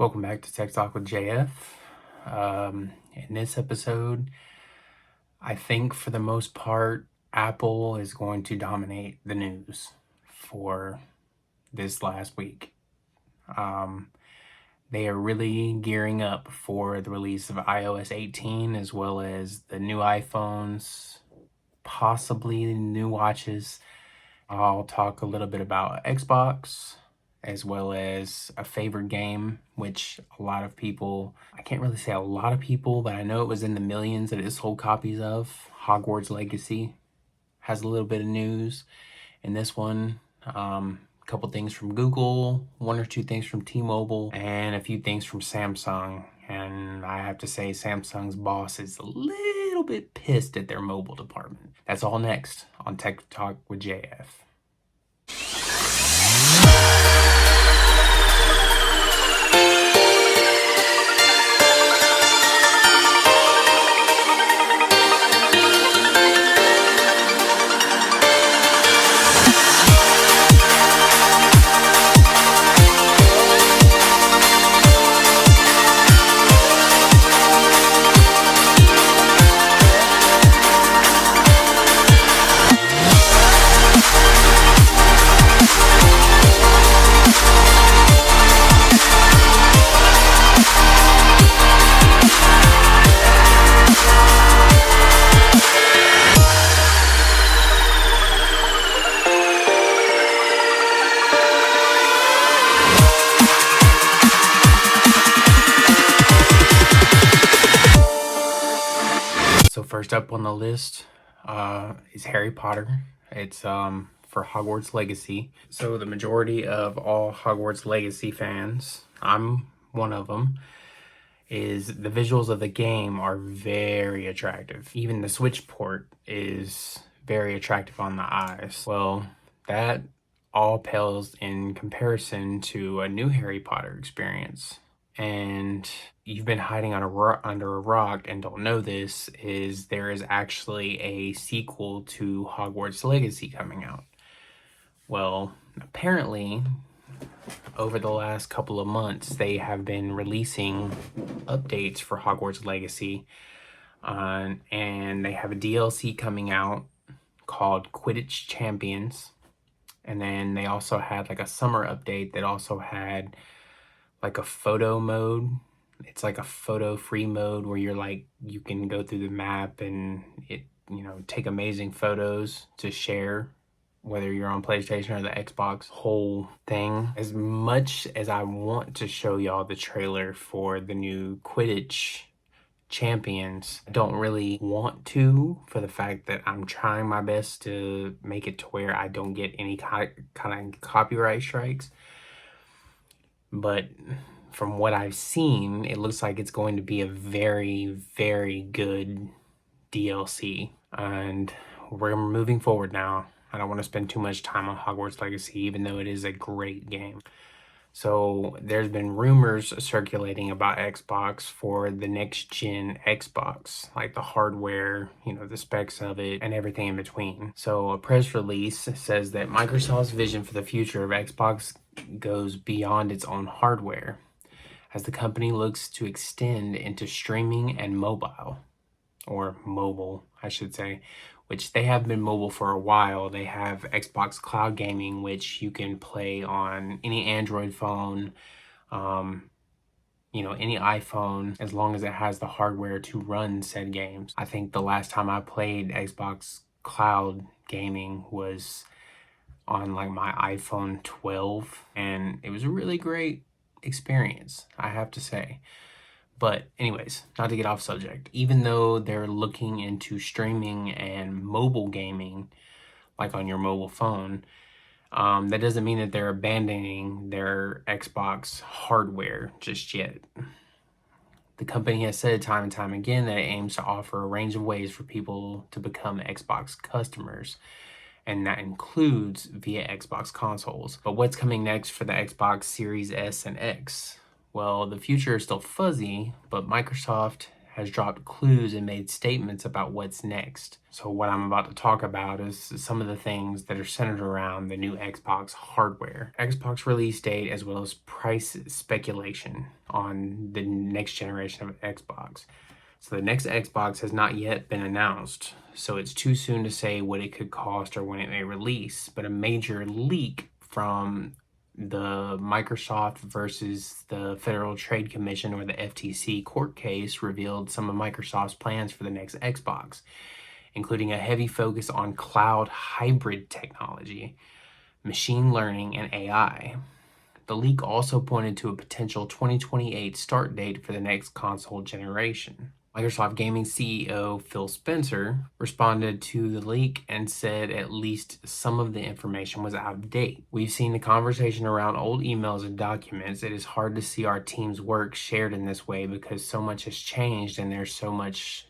Welcome back to Tech Talk with JF. In this episode, I think for the most part, Apple is going to dominate the news for this last week. They are really gearing up for the release of iOS 18 as well as the new iPhones, possibly new watches. I'll talk a little bit about Xbox, as well as a favorite game, which a lot of people, I can't really say a lot of people, but I know it was in the millions that it sold copies of. Hogwarts Legacy has a little bit of news in this one. A couple things from Google, one or two things from T-Mobile, and a few things from Samsung. And I have to say Samsung's boss is a little bit pissed at their mobile department. That's all next on Tech Talk with JF. So first up on the list is Harry Potter. It's for Hogwarts Legacy. So the majority of all Hogwarts Legacy fans, I'm one of them, is the visuals of the game are very attractive. Even the Switch port is very attractive on the eyes. Well, that all pales in comparison to a new Harry Potter experience. And you've been hiding under a rock and don't know this, is there is actually a sequel to Hogwarts Legacy coming out. Well, apparently, over the last couple of months, they have been releasing updates for Hogwarts Legacy. And they have a DLC coming out called Quidditch Champions. And then they also had like a summer update that also had like a photo mode. It's like a photo free mode where you're like, you can go through the map and it, take amazing photos to share, whether you're on PlayStation or the Xbox whole thing. As much as I want to show y'all the trailer for the new Quidditch Champions, I don't really want to, for the fact that I'm trying my best to make it to where I don't get any kind of copyright strikes. But from what I've seen, it looks like it's going to be a very, very good DLC. And we're moving forward now. I don't want to spend too much time on Hogwarts Legacy, even though it is a great game. So there's been rumors circulating about Xbox for the next gen Xbox, like the hardware, the specs of it and everything in between. So a press release says that Microsoft's vision for the future of Xbox goes beyond its own hardware, as the company looks to extend into streaming and mobile, I should say, which they have been mobile for a while. They have Xbox Cloud Gaming, which you can play on any Android phone, any iPhone, as long as it has the hardware to run said games. I think the last time I played Xbox Cloud Gaming was on like my iPhone 12, and it was a really great experience, I have to say. But anyways, not to get off subject, even though they're looking into streaming and mobile gaming, like on your mobile phone, that doesn't mean that they're abandoning their Xbox hardware just yet. The company has said time and time again that it aims to offer a range of ways for people to become Xbox customers, and that includes via Xbox consoles. But what's coming next for the Xbox Series S and X? Well, the future is still fuzzy, but Microsoft has dropped clues and made statements about what's next. So what I'm about to talk about is some of the things that are centered around the new Xbox hardware, Xbox release date, as well as price speculation on the next generation of Xbox. So the next Xbox has not yet been announced, so it's too soon to say what it could cost or when it may release, but a major leak from the Microsoft versus the Federal Trade Commission, or the FTC, court case revealed some of Microsoft's plans for the next Xbox, including a heavy focus on cloud hybrid technology, machine learning, and AI. The leak also pointed to a potential 2028 start date for the next console generation. Microsoft Gaming CEO Phil Spencer responded to the leak and said at least some of the information was out of date. We've seen the conversation around old emails and documents. It is hard to see our team's work shared in this way because so much has changed and there's so much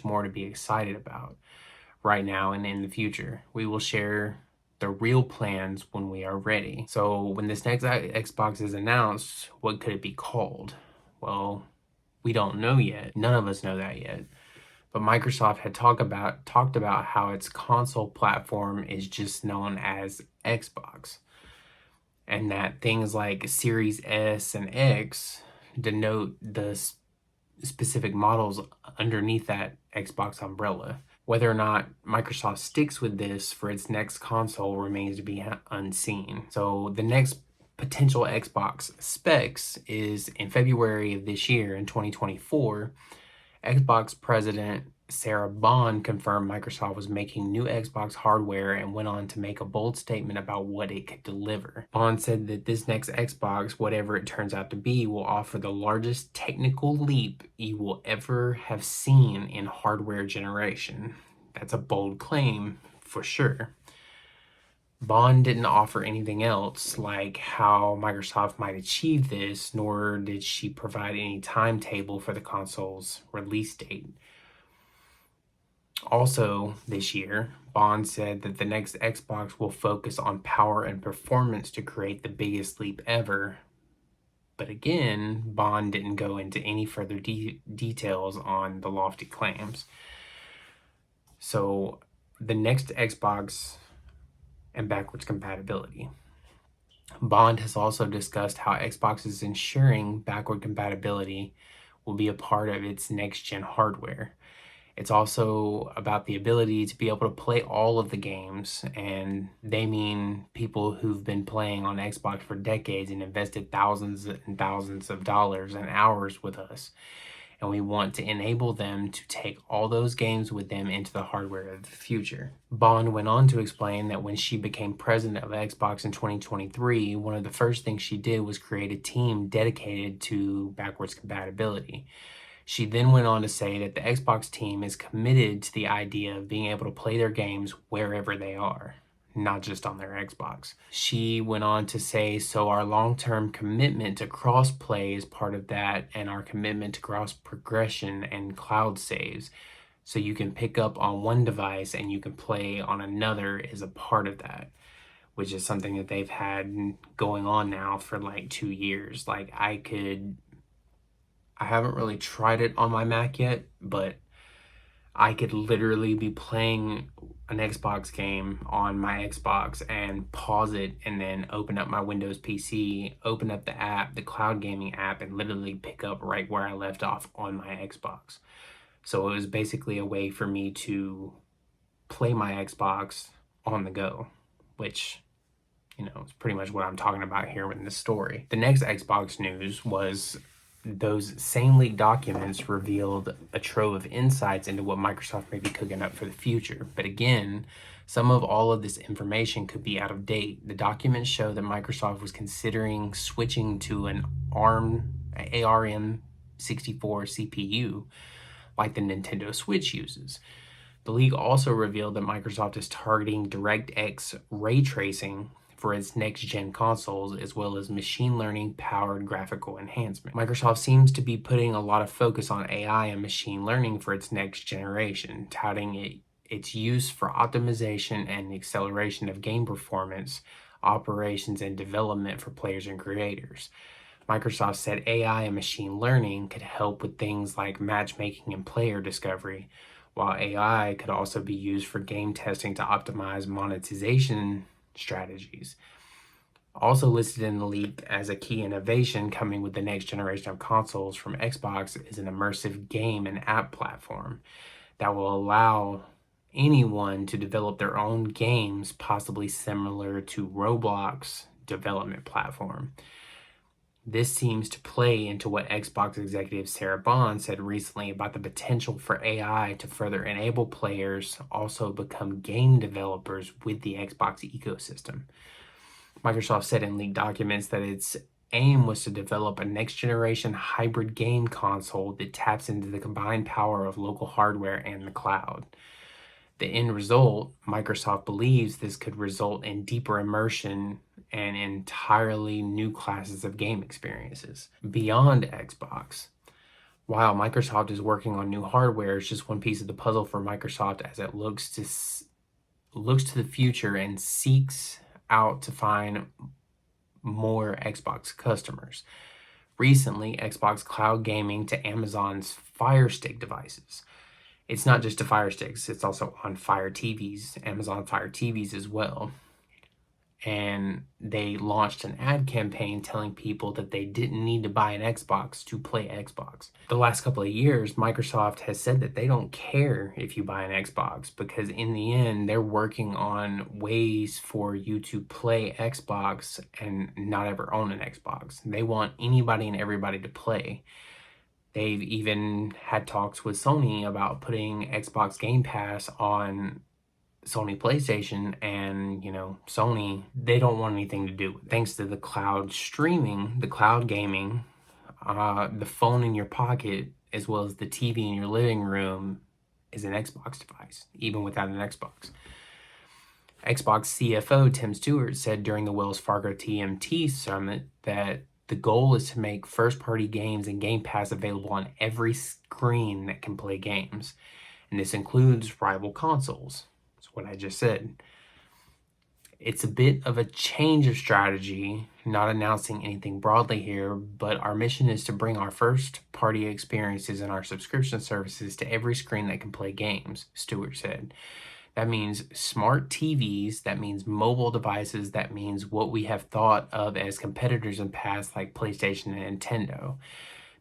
more to be excited about right now and in the future. We will share the real plans when we are ready. So when this next Xbox is announced, what could it be called? Well, we don't know yet. None of us know that yet. But Microsoft had talked about how its console platform is just known as Xbox, and that things like Series S and X denote the specific models underneath that Xbox umbrella. Whether or not Microsoft sticks with this for its next console remains to be unseen. So the next potential Xbox specs is in February of this year, in 2024. Xbox president Sarah Bond confirmed Microsoft was making new Xbox hardware and went on to make a bold statement about what it could deliver. Bond said that this next Xbox, whatever it turns out to be, will offer the largest technical leap you will ever have seen in hardware generation. That's a bold claim for sure. Bond didn't offer anything else, like how Microsoft might achieve this, nor did she provide any timetable for the console's release date. Also this year, Bond said that the next Xbox will focus on power and performance to create the biggest leap ever. But again, Bond didn't go into any further details on the lofty claims. So the next Xbox and backwards compatibility. Bond has also discussed how Xbox is ensuring backward compatibility will be a part of its next-gen hardware. It's also about the ability to be able to play all of the games, and they mean people who've been playing on Xbox for decades and invested thousands and thousands of dollars and hours with us. And we want to enable them to take all those games with them into the hardware of the future. Bond went on to explain that when she became president of Xbox in 2023, one of the first things she did was create a team dedicated to backwards compatibility. She then went on to say that the Xbox team is committed to the idea of being able to play their games wherever they are, not just on their Xbox. She went on to say, so our long-term commitment to cross-play is part of that, and our commitment to cross-progression and cloud saves. So you can pick up on one device and you can play on another is a part of that, which is something that they've had going on now for like 2 years. Like I haven't really tried it on my Mac yet, but I could literally be playing an Xbox game on my Xbox and pause it and then open up my Windows PC, open up the app, the cloud gaming app, and literally pick up right where I left off on my Xbox. So it was basically a way for me to play my Xbox on the go, which, you know, is pretty much what I'm talking about here in this story. The next Xbox news was those same leaked documents revealed a trove of insights into what Microsoft may be cooking up for the future. But again, some of all of this information could be out of date. The documents show that Microsoft was considering switching to an ARM 64 CPU like the Nintendo Switch uses. The leak also revealed that Microsoft is targeting DirectX ray tracing for its next-gen consoles, as well as machine learning-powered graphical enhancement. Microsoft seems to be putting a lot of focus on AI and machine learning for its next generation, touting its use for optimization and acceleration of game performance, operations, and development for players and creators. Microsoft said AI and machine learning could help with things like matchmaking and player discovery, while AI could also be used for game testing to optimize monetization strategies. Also listed in the leak as a key innovation coming with the next generation of consoles from Xbox is an immersive game and app platform that will allow anyone to develop their own games, possibly similar to Roblox development platform. This seems to play into what Xbox executive Sarah Bond said recently about the potential for AI to further enable players also become game developers with the Xbox ecosystem. Microsoft said in leaked documents that its aim was to develop a next-generation hybrid game console that taps into the combined power of local hardware and the cloud. The end result, Microsoft believes this could result in deeper immersion and entirely new classes of game experiences beyond Xbox. While Microsoft is working on new hardware, it's just one piece of the puzzle for Microsoft as it looks to the future and seeks out to find more Xbox customers. Recently, Xbox Cloud Gaming to Amazon's Fire Stick devices. It's not just to Fire Sticks, it's also on Fire TVs, Amazon Fire TVs as well. And they launched an ad campaign telling people that they didn't need to buy an Xbox to play Xbox. The last couple of years, Microsoft has said that they don't care if you buy an Xbox because in the end, they're working on ways for you to play Xbox and not ever own an Xbox. They want anybody and everybody to play. They've even had talks with Sony about putting Xbox Game Pass on Sony PlayStation, and Sony, they don't want anything to do with it. Thanks to the cloud streaming, the cloud gaming, the phone in your pocket, as well as the TV in your living room is an Xbox device, even without an Xbox. Xbox CFO Tim Stewart said during the Wells Fargo TMT Summit that the goal is to make first-party games and Game Pass available on every screen that can play games. And this includes rival consoles. That's what I just said. It's a bit of a change of strategy, not announcing anything broadly here, but our mission is to bring our first-party experiences and our subscription services to every screen that can play games, Stewart said. That means smart TVs, that means mobile devices, that means what we have thought of as competitors in the past like PlayStation and Nintendo.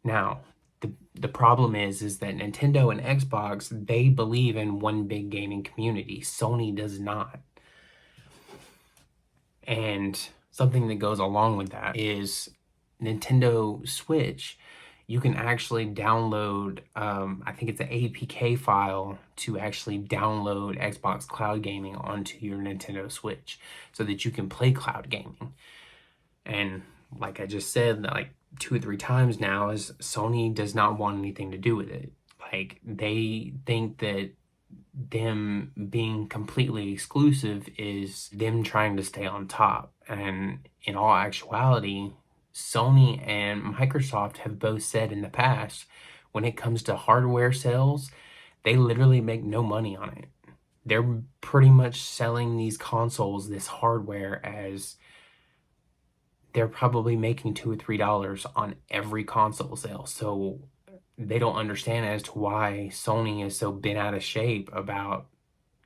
Now, the problem is that Nintendo and Xbox, they believe in one big gaming community. Sony does not. And something that goes along with that is Nintendo Switch. You can actually download, I think it's an APK file to actually download Xbox Cloud Gaming onto your Nintendo Switch so that you can play cloud gaming. And like I just said, like 2 or 3 times now, is Sony does not want anything to do with it. Like, they think that them being completely exclusive is them trying to stay on top. And in all actuality, Sony and Microsoft have both said in the past, when it comes to hardware sales, they literally make no money on it. They're pretty much selling these consoles, this hardware, as they're probably making $2 or $3 on every console sale. So they don't understand as to why Sony is so bent out of shape about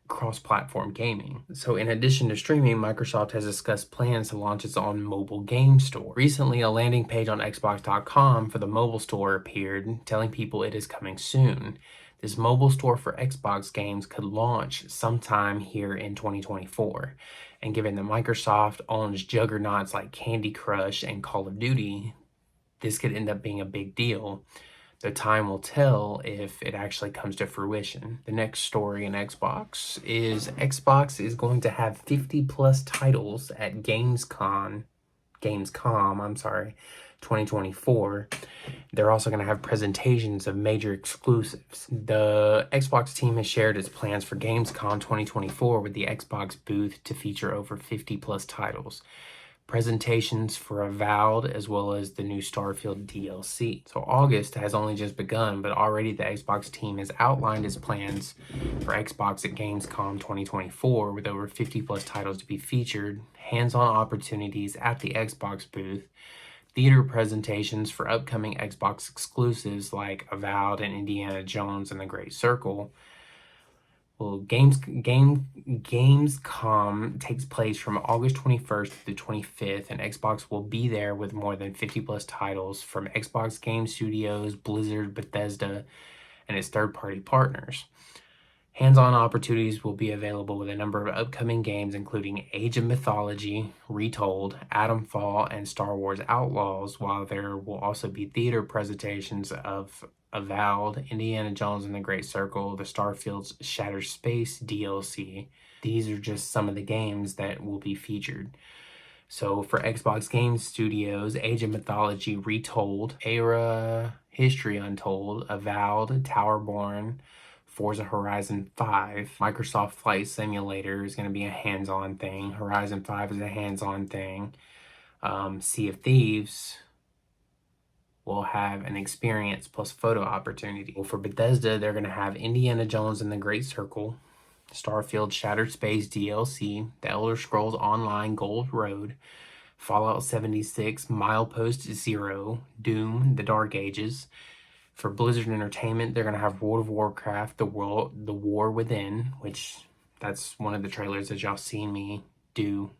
cross-platform gaming. So in addition to streaming, Microsoft has discussed plans to launch its own mobile game store. Recently, a landing page on Xbox.com for the mobile store appeared, telling people it is coming soon. This mobile store for Xbox games could launch sometime here in 2024. And given that Microsoft owns juggernauts like Candy Crush and Call of Duty, this could end up being a big deal. The time will tell if it actually comes to fruition. The next story in Xbox is going to have 50 plus titles at Gamescom 2024. They're also going to have presentations of major exclusives. The Xbox team has shared its plans for Gamescom 2024 with the Xbox booth to feature over 50 plus titles. Presentations for Avowed as well as the new Starfield DLC. So August has only just begun, but already the Xbox team has outlined its plans for Xbox at Gamescom 2024 with over 50 plus titles to be featured, hands-on opportunities at the Xbox booth, theater presentations for upcoming Xbox exclusives like Avowed and Indiana Jones and the Great Circle. Well, Gamescom takes place from August 21st to the 25th, and Xbox will be there with more than 50 plus titles from Xbox Game Studios, Blizzard, Bethesda, and its third-party partners. Hands-on opportunities will be available with a number of upcoming games, including Age of Mythology, Retold, Atomfall, and Star Wars Outlaws, while there will also be theater presentations of Avowed, Indiana Jones and the Great Circle, the Starfield's Shattered Space DLC. These are just some of the games that will be featured. So for Xbox Game Studios, Age of Mythology Retold, Era History Untold, Avowed, Towerborn, Forza Horizon 5, Microsoft Flight Simulator is going to be a hands-on thing. Horizon 5 is a hands-on thing. Sea of Thieves will have an experience plus photo opportunity. Well, for Bethesda, they're going to have Indiana Jones and the Great Circle, Starfield Shattered Space DLC, The Elder Scrolls Online Gold Road, Fallout 76, Milepost Zero, Doom, The Dark Ages. For Blizzard Entertainment, they're going to have World of Warcraft, The War Within, which that's one of the trailers that y'all seen me do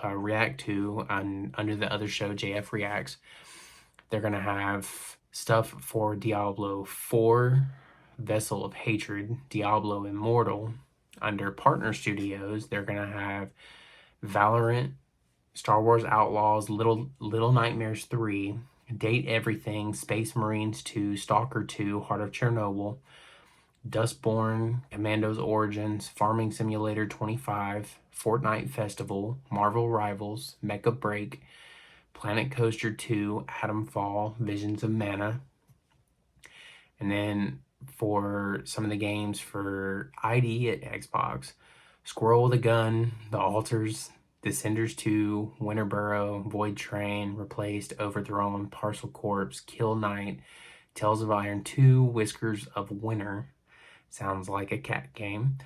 react to under the other show, JF Reacts. They're going to have stuff for Diablo 4, Vessel of Hatred, Diablo Immortal. Under Partner Studios, they're going to have Valorant, Star Wars Outlaws, Little Nightmares 3, Date Everything, Space Marines 2, Stalker 2, Heart of Chernobyl, Dustborn, Commandos Origins, Farming Simulator 25, Fortnite Festival, Marvel Rivals, Mecha Break, Planet Coaster 2, Atomfall, Visions of Mana. And then for some of the games for ID at Xbox, Squirrel with a Gun, The Altars, Descenders 2, Winterboro, Void Train, Replaced, Overthrown, Parcel Corpse, Kill Knight, Tales of Iron 2, Whiskers of Winter. Sounds like a cat game.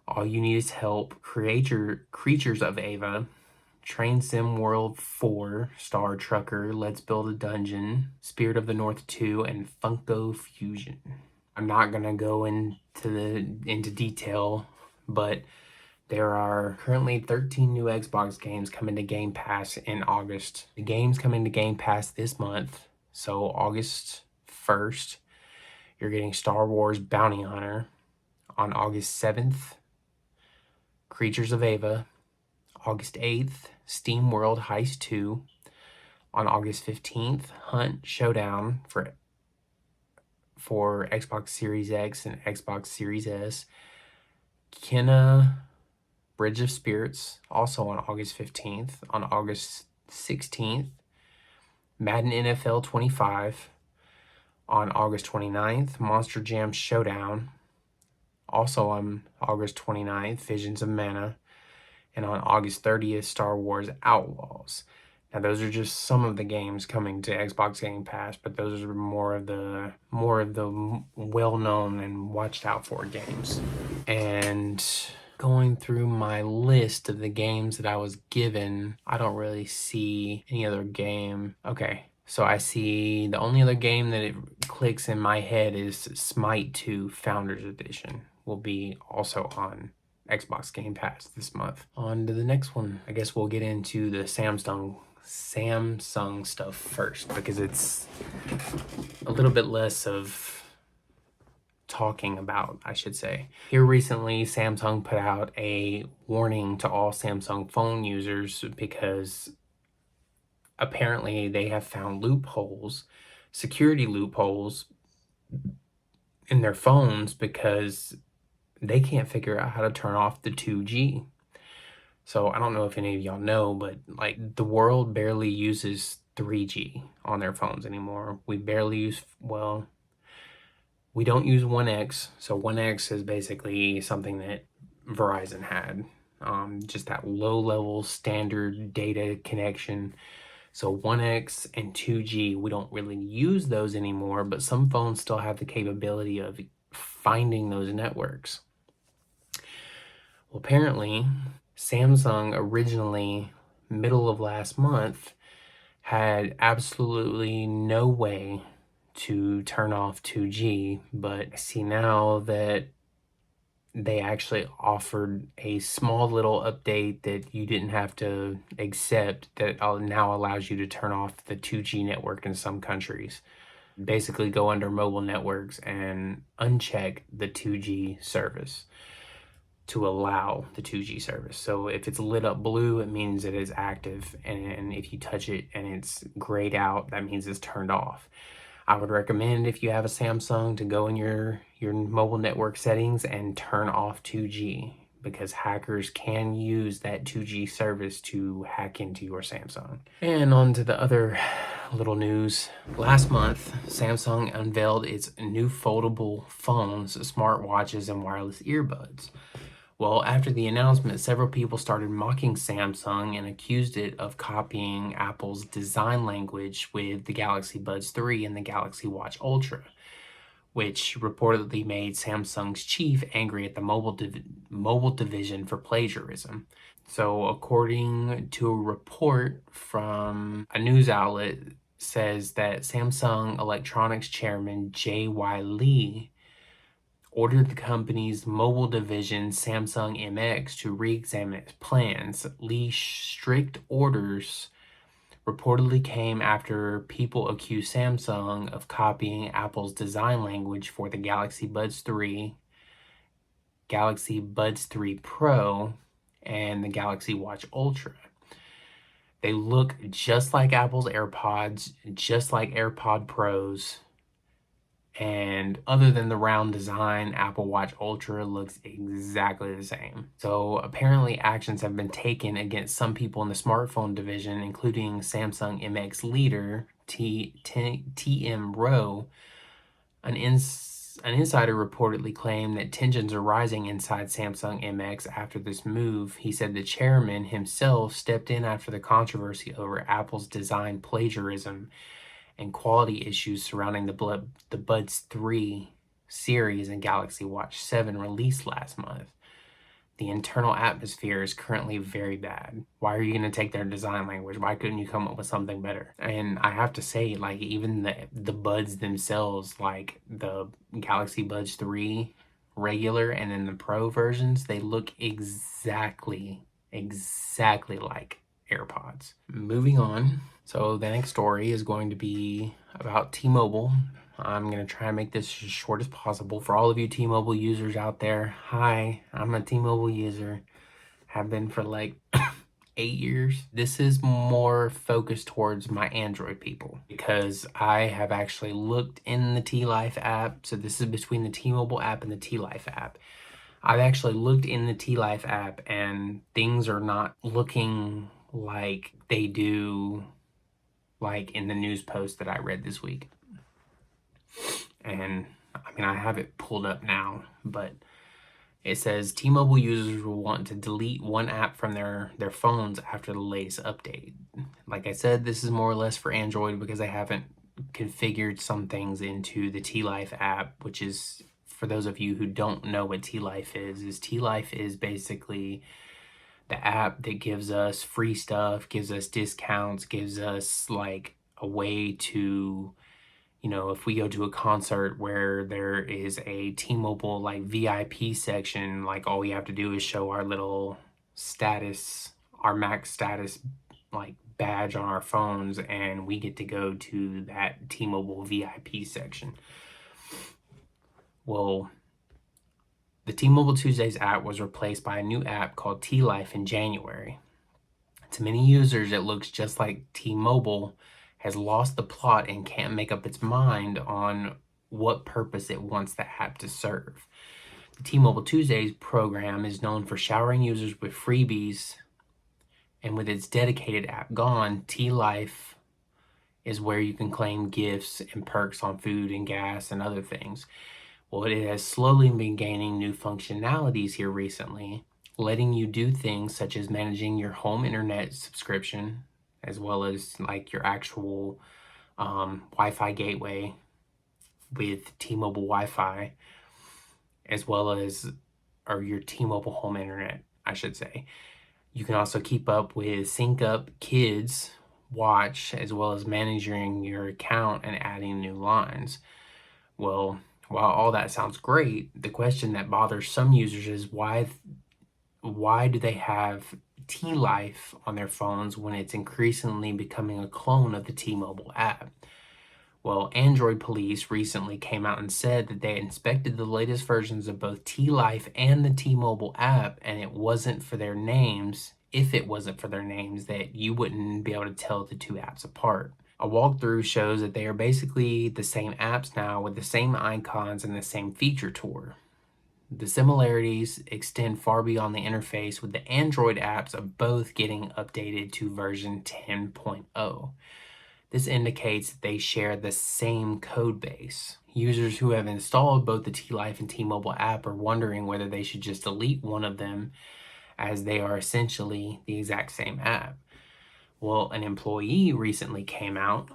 All You Need Is Help, Creatures of Ava, Train Sim World 4, Star Trucker, Let's Build a Dungeon, Spirit of the North 2, and Funko Fusion. I'm not going to go into detail, but there are currently 13 new Xbox games coming to Game Pass in August. The games coming to Game Pass this month, so August 1st, you're getting Star Wars Bounty Hunter. On August 7th, Creatures of Ava. August 8th, Steam World Heist 2. On August 15th, Hunt Showdown for Xbox Series X and Xbox Series S. Kena Bridge of Spirits, also on August 15th. On August 16th, Madden NFL 25. On August 29th, Monster Jam Showdown. Also on August 29th, Visions of Mana. And on August 30th, Star Wars Outlaws. Now, those are just some of the games coming to Xbox Game Pass, but those are more of the well-known and watched out for games. And going through my list of the games that I was given, I don't really see any other game. Okay, so I see the only other game that it clicks in my head is Smite 2 Founders Edition will be also on Xbox Game Pass this month. On to the next one. I guess we'll get into the Samsung stuff first because it's a little bit less of talking about, I should say. Here recently, Samsung put out a warning to all Samsung phone users because apparently they have found loopholes, security loopholes in their phones because they can't figure out how to turn off the 2G. So I don't know if any of y'all know, but like the world barely uses 3G on their phones anymore. We barely use, well, we don't use 1X. So 1X is basically something that Verizon had, just that low-level standard data connection. So 1X and 2G, we don't really use those anymore, but some phones still have the capability of finding those networks. Well, apparently, Samsung originally, middle of last month, had absolutely no way to turn off 2G, but I see now that they actually offered a small little update that you didn't have to accept that now allows you to turn off the 2G network in some countries. Basically go under mobile networks and uncheck the 2G service to allow the 2G service. So if it's lit up blue, it means it is active, and if you touch it and it's grayed out, that means it's turned off. I would recommend, if you have a Samsung, to go in your mobile network settings and turn off 2G, because hackers can use that 2G service to hack into your Samsung. And on to the other little news. Last month, Samsung unveiled its new foldable phones, smartwatches, and wireless earbuds. Well, after the announcement, several people started mocking Samsung and accused it of copying Apple's design language with the Galaxy Buds 3 and the Galaxy Watch Ultra, which reportedly made Samsung's chief angry at the mobile division for plagiarism. So, according to a report from a news outlet, says that Samsung Electronics chairman J.Y. Lee ordered the company's mobile division, Samsung MX, to re-examine its plans. Lee's strict orders reportedly came after people accused Samsung of copying Apple's design language for the Galaxy Buds 3, Galaxy Buds 3 Pro, and the Galaxy Watch Ultra. They look just like Apple's AirPods, just like AirPod Pros. And other than the round design, Apple Watch Ultra looks exactly the same. So apparently actions have been taken against some people in the smartphone division, including Samsung MX leader TM Rowe. An insider reportedly claimed that tensions are rising inside Samsung MX after this move. He said the chairman himself stepped in after the controversy over Apple's design plagiarism and quality issues surrounding the Buds 3 series and Galaxy Watch 7 released last month. The internal atmosphere is currently very bad. Why are you going to take their design language? Why couldn't you come up with something better? And I have to say, like, even the Buds themselves, like the Galaxy Buds 3 regular and then the Pro versions, they look exactly like AirPods. Moving on. So the next story is going to be about T-Mobile. I'm going to try and make this as short as possible. For all of you T-Mobile users out there, hi, I'm a T-Mobile user. Have been for like 8 years. This is more focused towards my Android people, because I have actually looked in the T-Life app. So this is between the T-Mobile app and the T-Life app. I've actually looked in the T-Life app and things are not looking like they do like in the news post that I read this week. And I mean, I have it pulled up now, but it says T-Mobile users will want to delete one app from their phones after the latest update. Like I said, this is more or less for Android because I haven't configured some things into the T-Life app, which is, for those of you who don't know what T-Life is T-Life is basically the app that gives us free stuff, gives us discounts, gives us like a way to, you know, if we go to a concert where there is a T-Mobile like VIP section, like all we have to do is show our little status, our max status like badge on our phones, and we get to go to that T-Mobile VIP section. Well, the T-Mobile Tuesdays app was replaced by a new app called T-Life in January. To many users, it looks just like T-Mobile has lost the plot and can't make up its mind on what purpose it wants the app to serve. The T-Mobile Tuesdays program is known for showering users with freebies, and with its dedicated app gone, T-Life is where you can claim gifts and perks on food and gas and other things. Well, it has slowly been gaining new functionalities here recently, letting you do things such as managing your home internet subscription, as well as like your actual Wi-Fi gateway with T-Mobile Wi-Fi, as well as, or your T-Mobile home internet, I should say. You can also keep up with Sync Up Kids watch, as well as managing your account and adding new lines. Well, while all that sounds great, the question that bothers some users is why do they have T-Life on their phones when it's increasingly becoming a clone of the T-Mobile app? Well, Android police recently came out and said that they inspected the latest versions of both T-Life and the T-Mobile app, and it wasn't for their names. If it wasn't for their names, that you wouldn't be able to tell the two apps apart. A walkthrough shows that they are basically the same apps now with the same icons and the same feature tour. The similarities extend far beyond the interface, with the Android apps of both getting updated to version 10.0. This indicates that they share the same code base. Users who have installed both the T-Life and T-Mobile app are wondering whether they should just delete one of them, as they are essentially the exact same app. Well, an employee recently came out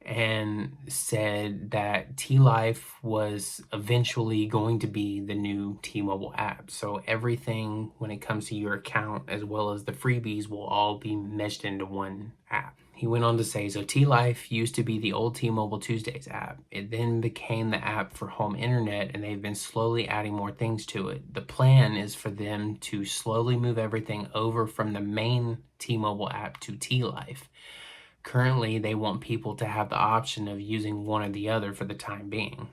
and said that T-Life was eventually going to be the new T-Mobile app. So everything when it comes to your account, as well as the freebies, will all be meshed into one app. He went on to say, so T-Life used to be the old T-Mobile Tuesdays app. It then became the app for home internet, and they've been slowly adding more things to it. The plan is for them to slowly move everything over from the main T-Mobile app to T-Life. Currently, they want people to have the option of using one or the other for the time being.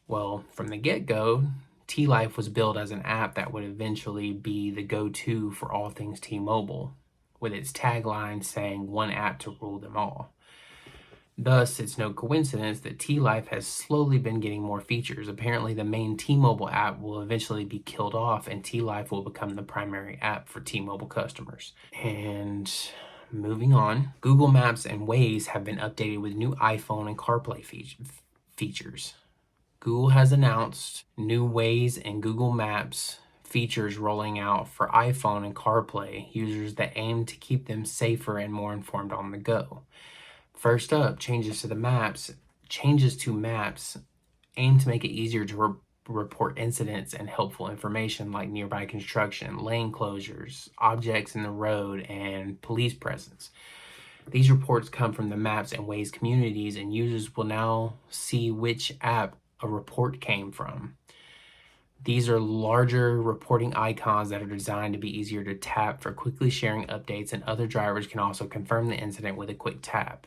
Well, from the get-go, T-Life was built as an app that would eventually be the go-to for all things T-Mobile, with its tagline saying one app to rule them all. Thus, it's no coincidence that T-Life has slowly been getting more features. Apparently, the main T-Mobile app will eventually be killed off, and T-Life will become the primary app for T-Mobile customers. And moving on, Google Maps and Waze have been updated with new iPhone and CarPlay features. Google has announced new Waze and Google Maps features rolling out for iPhone and CarPlay users that aim to keep them safer and more informed on the go. First up, changes to Maps aim to make it easier to report incidents and helpful information like nearby construction, lane closures, objects in the road, and police presence. These reports come from the Maps and Waze communities, and users will now see which app a report came from. These are larger reporting icons that are designed to be easier to tap for quickly sharing updates, and other drivers can also confirm the incident with a quick tap.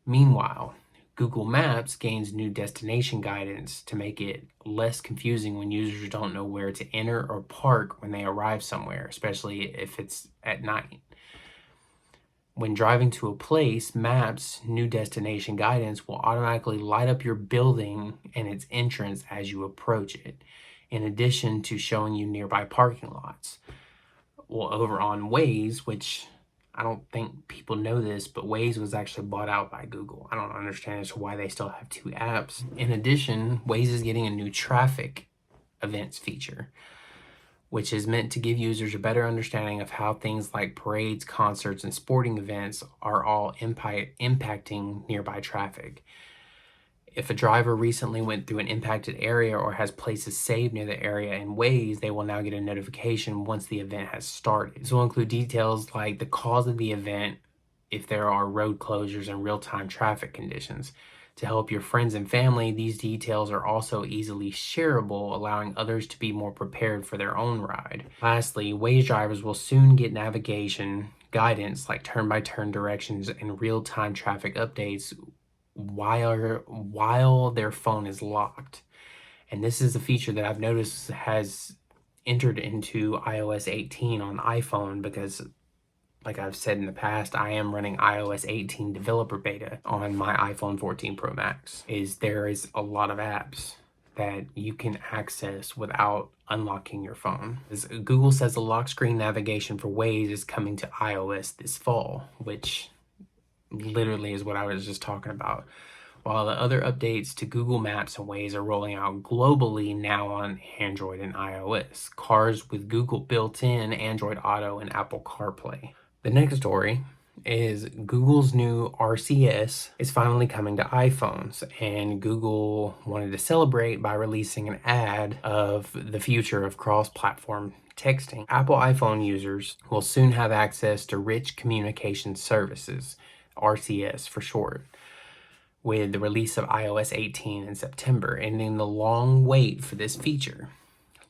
Meanwhile, Google Maps gains new destination guidance to make it less confusing when users don't know where to enter or park when they arrive somewhere, especially if it's at night. When driving to a place, Maps' new destination guidance will automatically light up your building and its entrance as you approach it, in addition to showing you nearby parking lots. Well, over on Waze, which I don't think people know this, but Waze was actually bought out by Google. I don't understand as to why they still have two apps. In addition, Waze is getting a new traffic events feature, which is meant to give users a better understanding of how things like parades, concerts, and sporting events are all impacting nearby traffic. If a driver recently went through an impacted area or has places saved near the area in Waze, they will now get a notification once the event has started. This will include details like the cause of the event, if there are road closures, and real-time traffic conditions. To help your friends and family, these details are also easily shareable, allowing others to be more prepared for their own ride. Lastly, Waze drivers will soon get navigation guidance like turn-by-turn directions and real-time traffic updates while their phone is locked. And this is a feature that I've noticed has entered into iOS 18 on iPhone, because like I've said in the past, I am running iOS 18 developer beta on my iPhone 14 Pro Max. There is a lot of apps that you can access without unlocking your phone. As Google says, the lock screen navigation for Waze is coming to iOS this fall, which literally is what I was just talking about. While the other updates to Google Maps and Waze are rolling out globally now on Android and iOS. Cars with Google built-in, Android Auto, and Apple CarPlay. The next story is Google's new RCS is finally coming to iPhones, and Google wanted to celebrate by releasing an ad of the future of cross-platform texting. Apple iPhone users will soon have access to Rich Communication Services, RCS for short, with the release of iOS 18 in September, ending the long wait for this feature.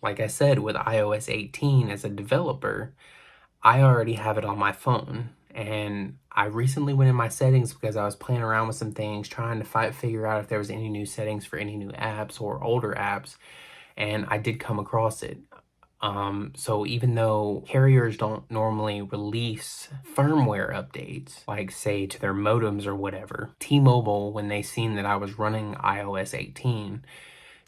Like I said, with iOS 18 as a developer, I already have it on my phone, and I recently went in my settings because I was playing around with some things, trying to figure out if there was any new settings for any new apps or older apps, and I did come across it. So even though carriers don't normally release firmware updates, like say to their modems or whatever, T-Mobile, when they seen that I was running iOS 18,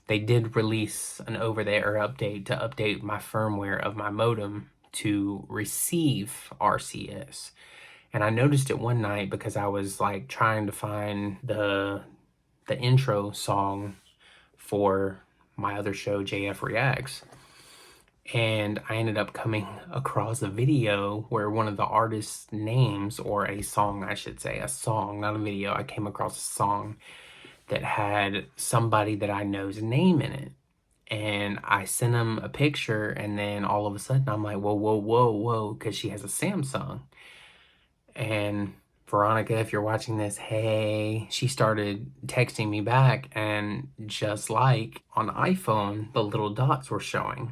they did release an over-the-air update to update my firmware of my modem to receive RCS. And I noticed it one night because I was like trying to find the intro song for my other show, JF Reacts. And I ended up coming across a video where one of the artist's names, or a song, I should say, a song, not a video. I came across a song that had somebody that I know's name in it. And I sent him a picture, and then all of a sudden I'm like, whoa, whoa, whoa, whoa, because she has a Samsung. And Veronica, if you're watching this, hey, she started texting me back, and just like on iPhone, the little dots were showing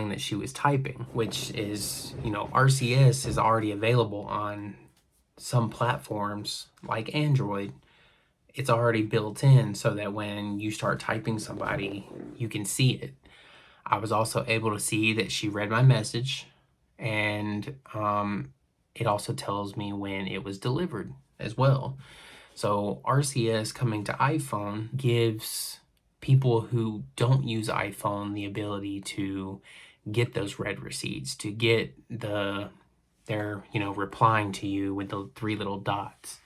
that she was typing, which is, RCS is already available on some platforms like Android. It's already built in so that when you start typing somebody, you can see it. I was also able to see that she read my message, and it also tells me when it was delivered as well. So RCS coming to iPhone gives people who don't use iPhone the ability to get those red receipts, to get they're replying to you with the 3 little dots.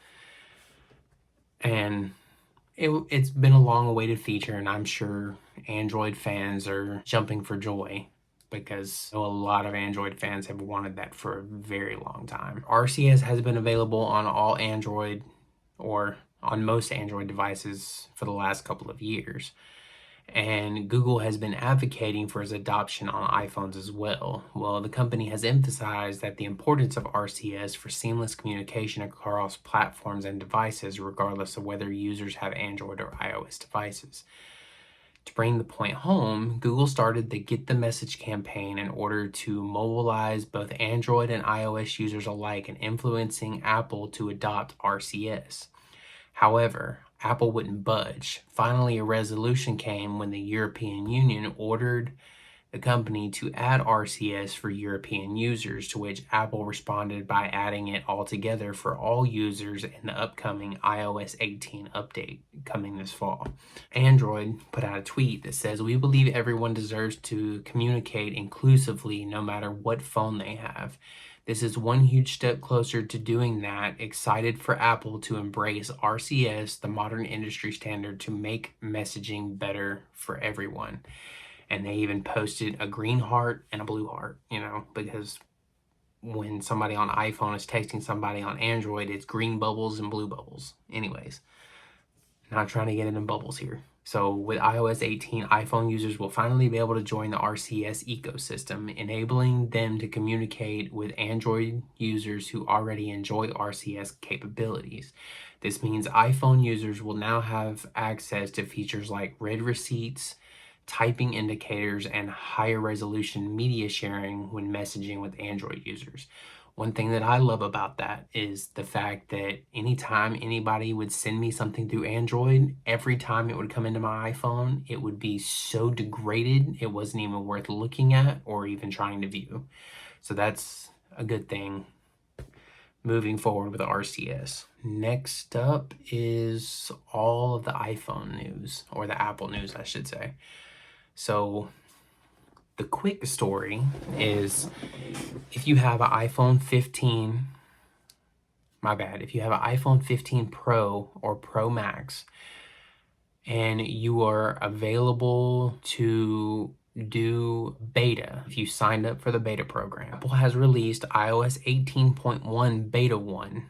And it's been a long-awaited feature, and I'm sure Android fans are jumping for joy, because a lot of Android fans have wanted that for a very long time. RCS has been available on all Android, or on most Android devices, for the last couple of years. And Google has been advocating for its adoption on iPhones as well. Well, the company has emphasized that the importance of RCS for seamless communication across platforms and devices, regardless of whether users have Android or iOS devices. To bring the point home, Google started the Get the Message campaign in order to mobilize both Android and iOS users alike in influencing Apple to adopt RCS. However, Apple wouldn't budge. Finally, a resolution came when the European Union ordered the company to add RCS for European users, to which Apple responded by adding it altogether for all users in the upcoming iOS 18 update coming this fall. Android put out a tweet that says, "We believe everyone deserves to communicate inclusively no matter what phone they have. This is one huge step closer to doing that. Excited for Apple to embrace RCS, the modern industry standard, to make messaging better for everyone." And they even posted a green heart and a blue heart, because when somebody on iPhone is texting somebody on Android, it's green bubbles and blue bubbles. Anyways, not trying to get into bubbles here. So with iOS 18, iPhone users will finally be able to join the RCS ecosystem, enabling them to communicate with Android users who already enjoy RCS capabilities. This means iPhone users will now have access to features like red receipts, typing indicators, and higher resolution media sharing when messaging with Android users. One thing that I love about that is the fact that anytime anybody would send me something through Android, every time it would come into my iPhone, it would be so degraded, it wasn't even worth looking at or even trying to view. So that's a good thing moving forward with RCS. Next up is all of the iPhone news, or the Apple news, I should say. So the quick story is, if you have an iPhone 15, if you have an iPhone 15 Pro or Pro Max, and you are available to do beta, if you signed up for the beta program, Apple has released iOS 18.1 Beta 1.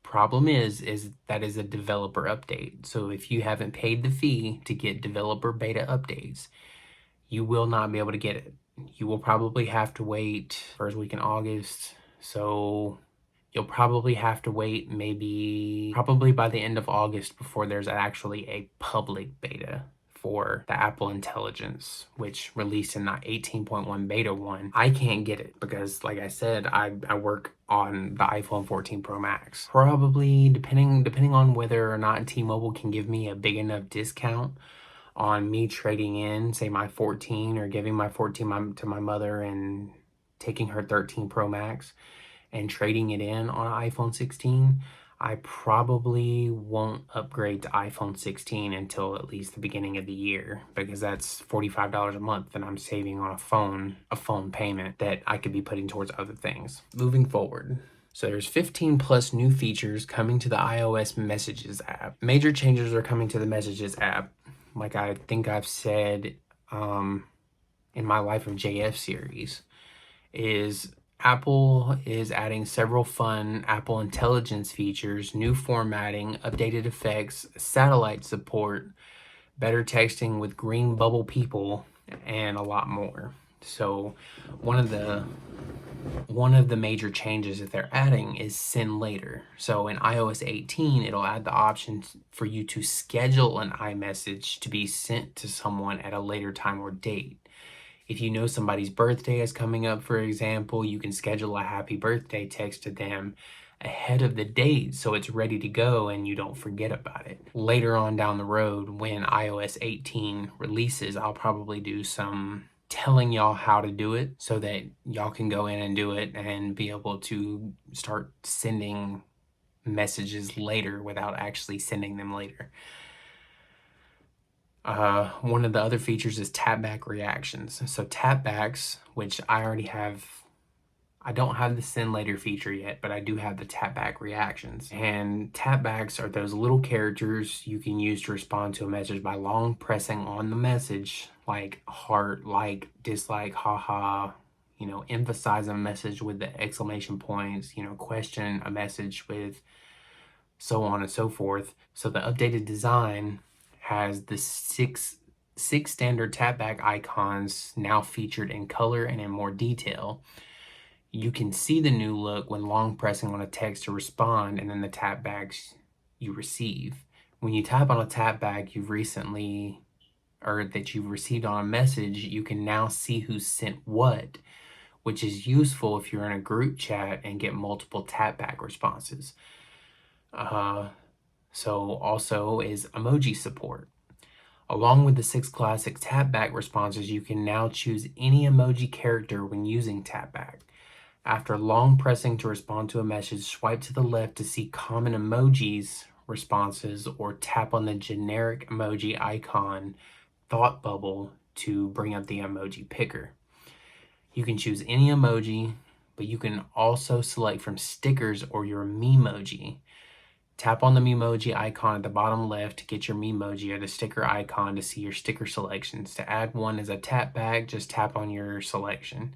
Problem is that is a developer update. So if you haven't paid the fee to get developer beta updates, you will not be able to get it. you will probably have to wait first week in August. So you'll probably have to wait probably by the end of August before there's actually a public beta for the Apple Intelligence, which released in the 18.1 beta 1. I can't get it because, like I said, I work on the iPhone 14 Pro Max. Probably, depending on whether or not T-Mobile can give me a big enough discount on me trading in, say, my 14 or giving my 14 to my mother and taking her 13 Pro Max and trading it in on an iPhone 16, I probably won't upgrade to iPhone 16 until at least the beginning of the year, because that's $45 a month that I'm saving on a phone payment that I could be putting towards other things. Moving forward. So there's 15 plus new features coming to the iOS Messages app. Major changes are coming to the Messages app. Like I think I've said in my Life of JF series, is Apple is adding several fun Apple Intelligence features, new formatting, updated effects, satellite support, better texting with green bubble people, and a lot more. So one of the major changes that they're adding is send later. So in iOS 18, it'll add the option for you to schedule an iMessage to be sent to someone at a later time or date. If you know somebody's birthday is coming up, for example, you can schedule a happy birthday text to them ahead of the date so it's ready to go and you don't forget about it. Later on down the road, when iOS 18 releases, I'll probably do some telling y'all how to do it so that y'all can go in and do it and be able to start sending messages later without actually sending them later. One of the other features is tapback reactions. So tapbacks, which I don't have the send later feature yet, but I do have the tapback reactions. And tapbacks are those little characters you can use to respond to a message by long pressing on the message, like heart, like, dislike, haha, emphasize a message with the exclamation points, question a message with so on and so forth. So the updated design has the six standard tapback icons now featured in color and in more detail. You can see the new look when long pressing on a text to respond and then the tapbacks you receive. When you tap on a tapback you've received on a message, you can now see who sent what, which is useful if you're in a group chat and get multiple tapback responses. So also is emoji support. Along with the 6 classic tapback responses, you can now choose any emoji character when using tapback. After long pressing to respond to a message, swipe to the left to see common emojis responses or tap on the generic emoji icon thought bubble to bring up the emoji picker. You can choose any emoji, but you can also select from stickers or your Memoji. Tap on the Memoji icon at the bottom left to get your Memoji or the sticker icon to see your sticker selections. To add one as a tap back, just tap on your selection.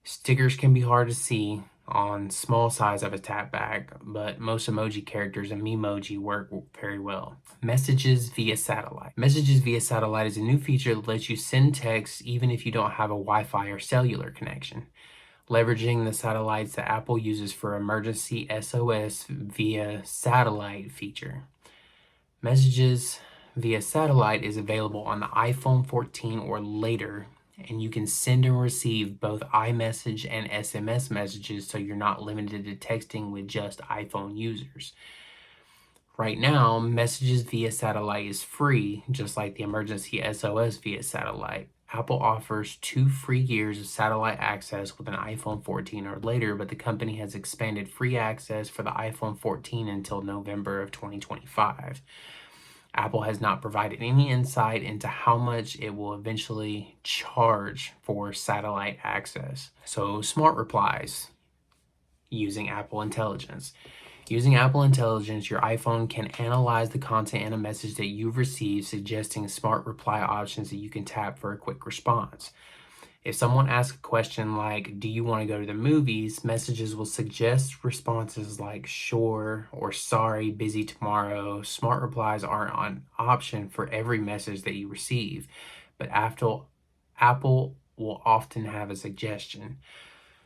Stickers can be hard to see on small size of a tap back, but most emoji characters and Memoji work very well. Messages via satellite. Messages via satellite is a new feature that lets you send text even if you don't have a Wi-Fi or cellular connection, leveraging the satellites that Apple uses for emergency SOS via satellite feature. Messages via satellite is available on the iPhone 14 or later, and you can send and receive both iMessage and SMS messages, so you're not limited to texting with just iPhone users. Right now, messages via satellite is free, just like the emergency SOS via satellite. Apple offers 2 free years of satellite access with an iPhone 14 or later, but the company has expanded free access for the iPhone 14 until November of 2025. Apple has not provided any insight into how much it will eventually charge for satellite access. So, smart replies using Apple Intelligence. Using Apple Intelligence, your iPhone can analyze the content in a message that you've received, suggesting smart reply options that you can tap for a quick response. If someone asks a question like, do you want to go to the movies? Messages will suggest responses like sure or sorry, busy tomorrow. Smart replies aren't an option for every message that you receive, but Apple will often have a suggestion.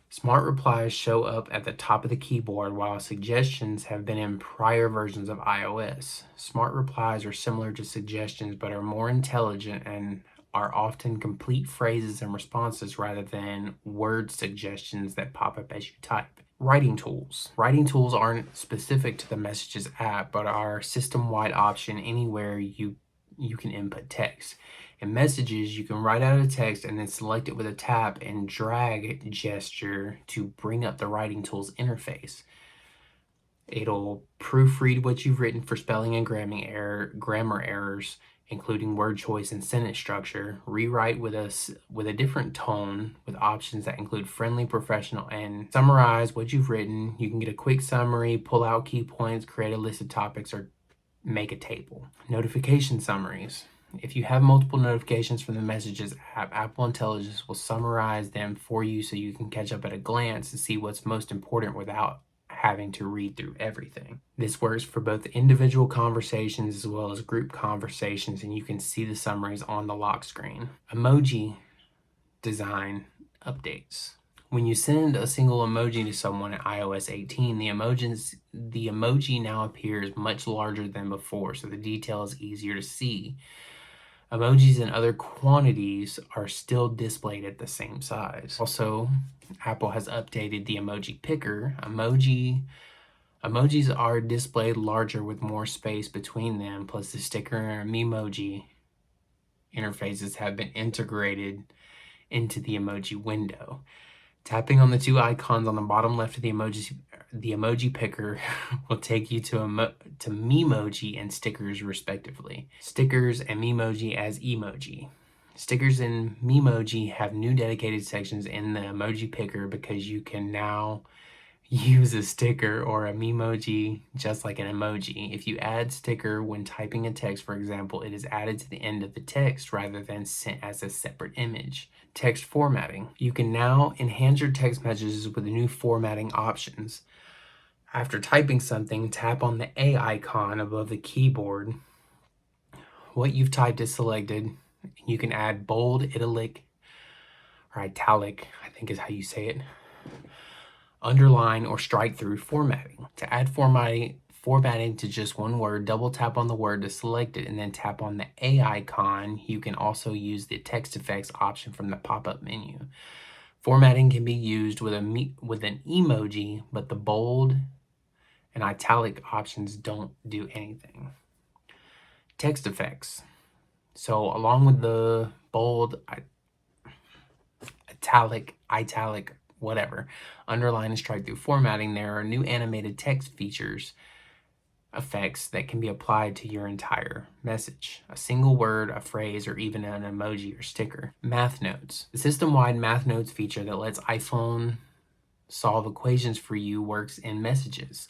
Smart replies show up at the top of the keyboard, while suggestions have been in prior versions of iOS. Smart replies are similar to suggestions but are more intelligent and are often complete phrases and responses rather than word suggestions that pop up as you type. Writing tools. Writing tools aren't specific to the Messages app, but are a system-wide option anywhere you can input text. In Messages, you can write out a text and then select it with a tap and drag gesture to bring up the Writing Tools interface. It'll proofread what you've written for spelling and grammar errors, including word choice and sentence structure, rewrite with a different tone with options that include friendly, professional, and summarize what you've written. You can get a quick summary, pull out key points, create a list of topics, or make a table. Notification summaries. If you have multiple notifications from the Messages app, Apple Intelligence will summarize them for you so you can catch up at a glance and see what's most important without having to read through everything. This works for both individual conversations as well as group conversations, and you can see the summaries on the lock screen. Emoji design updates. When you send a single emoji to someone in iOS 18, the emoji now appears much larger than before, so the detail is easier to see. Emojis and other quantities are still displayed at the same size. Also, Apple has updated the emoji picker. Emojis are displayed larger with more space between them, plus the sticker and Memoji interfaces have been integrated into the emoji window. Tapping on the two icons on the bottom left of the emoji picker will take you to Memoji and stickers respectively. Stickers and Memoji as emoji. Stickers and Memoji have new dedicated sections in the emoji picker because you can now use a sticker or a Memoji just like an emoji. If you add sticker when typing a text, for example, it is added to the end of the text rather than sent as a separate image. Text formatting. You can now enhance your text messages with the new formatting options. After typing something, tap on the A icon above the keyboard. What you've typed is selected. You can add bold, italic, or italic, I think is how you say it, underline, or strike through formatting. To add formatting to just one word, double tap on the word to select it and then tap on the A icon. You can also use the text effects option from the pop-up menu. Formatting can be used with an emoji, but the bold and italic options don't do anything. Text effects. So along with the bold, italic, whatever, underline and strike through formatting, there are new animated text effects that can be applied to your entire message. A single word, a phrase, or even an emoji or sticker. Math notes. The system-wide math notes feature that lets iPhone solve equations for you works in Messages.